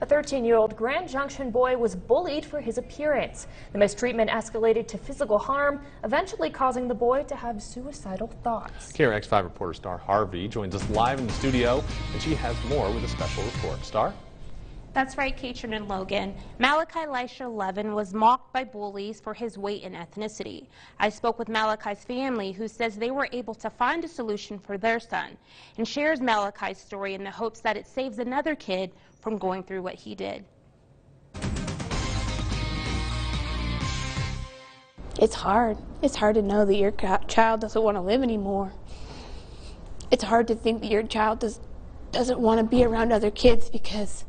A 13-year-old Grand Junction boy was bullied for his appearance. The mistreatment escalated to physical harm, eventually causing the boy to have suicidal thoughts. KRX5 reporter Star Harvey joins us live in the studio, and she has more with a special report. Star? That's right, Katrin and Logan. Malachi 11 was mocked by bullies for his weight and ethnicity. I spoke with Malachi's family, who says they were able to find a solution for their son, and shares Malachi's story in the hopes that it saves another kid from going through what he did. It's hard. It's hard to know that your child doesn't want to live anymore. It's hard to think that your child doesn't want to be around other kids because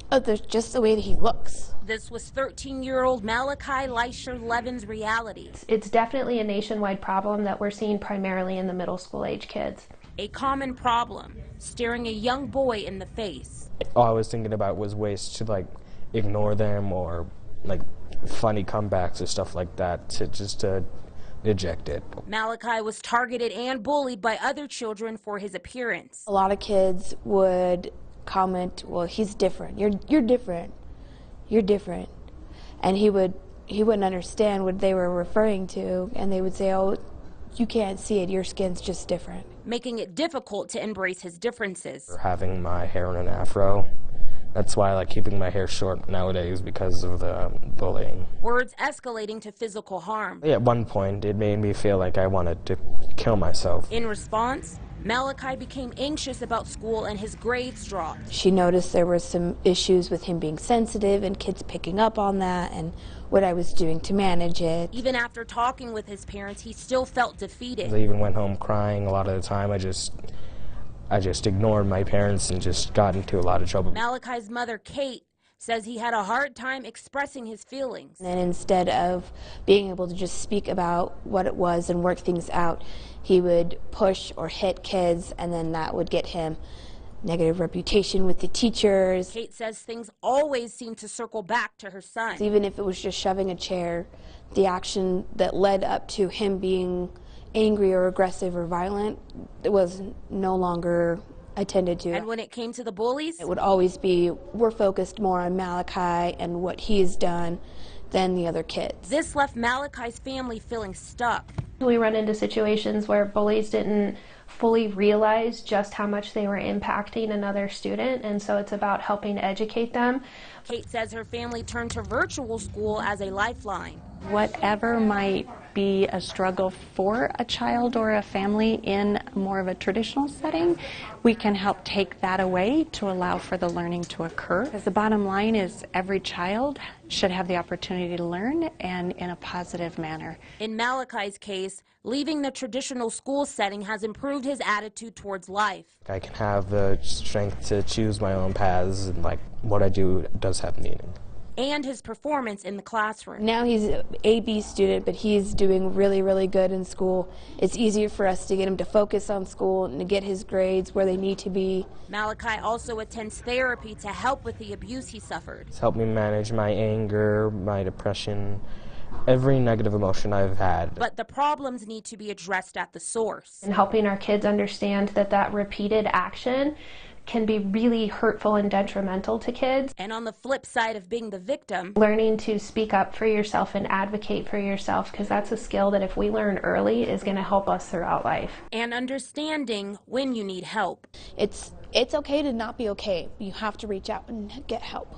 of just the way that he looks. This was 13-year-old Malachi 11's reality. It's definitely a nationwide problem that we're seeing primarily in the middle school age kids. A common problem, staring a young boy in the face. All I was thinking about was ways to ignore them, or funny comebacks or stuff like that, to reject it. Malachi was targeted and bullied by other children for his appearance. A lot of kids would comment, well, he's different. You're different. You're different. And he wouldn't understand what they were referring to, and they would say, oh, you can't see it, your skin's just different. Making it difficult to embrace his differences. Having my hair in an afro, that's why I like keeping my hair short nowadays, because of the bullying. Words escalating to physical harm. At one point, it made me feel like I wanted to kill myself. In response, Malachi became anxious about school and his grades dropped. She noticed there were some issues with him being sensitive and kids picking up on that, and what I was doing to manage it. Even after talking with his parents, he still felt defeated. I even went home crying a lot of the time. I just ignored my parents and just got into a lot of trouble. Malachi's mother, Kate, says he had a hard time expressing his feelings. And instead of being able to just speak about what it was and work things out, he would push or hit kids, and then that would get him negative reputation with the teachers. Kate says things always seem to circle back to her son. Even if it was just shoving a chair, the action that led up to him being angry or aggressive or violent was no longer attended to. And when it came to the bullies? It would always be, we're focused more on Malachi and what he's done than the other kids. This left Malachi's family feeling stuck. We run into situations where bullies didn't fully realize just how much they were impacting another student, and so it's about helping educate them. Kate says her family turned to virtual school as a lifeline. Whatever might be a struggle for a child or a family in more of a traditional setting, we can help take that away to allow for the learning to occur. Because the bottom line is every child should have the opportunity to learn, and in a positive manner. In Malachi's case, leaving the traditional school setting has improved his attitude towards life. I can have the strength to choose my own paths, and what I do does have meaning. And his performance in the classroom. Now he's an AB student, but he's doing really, really good in school. It's easier for us to get him to focus on school and to get his grades where they need to be. Malachi also attends therapy to help with the abuse he suffered. It's helped me manage my anger, my depression, every negative emotion I've had. But the problems need to be addressed at the source. And helping our kids understand that repeated action can be really hurtful and detrimental to kids. And on the flip side of being the victim, learning to speak up for yourself and advocate for yourself, because that's a skill that if we learn early is going to help us throughout life. And understanding when you need help. It's okay to not be okay. You have to reach out and get help.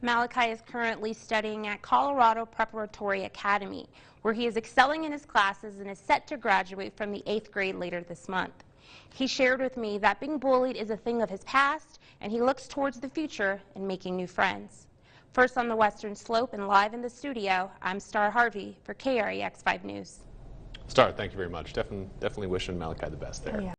Malachi is currently studying at Colorado Preparatory Academy, where he is excelling in his classes and is set to graduate from the 8th grade later this month. He shared with me that being bullied is a thing of his past, and he looks towards the future and making new friends. First on the Western Slope and live in the studio, I'm Star Harvey for KREX 5 News. Star, thank you very much. Definitely wishing Malachi the best there. Yeah.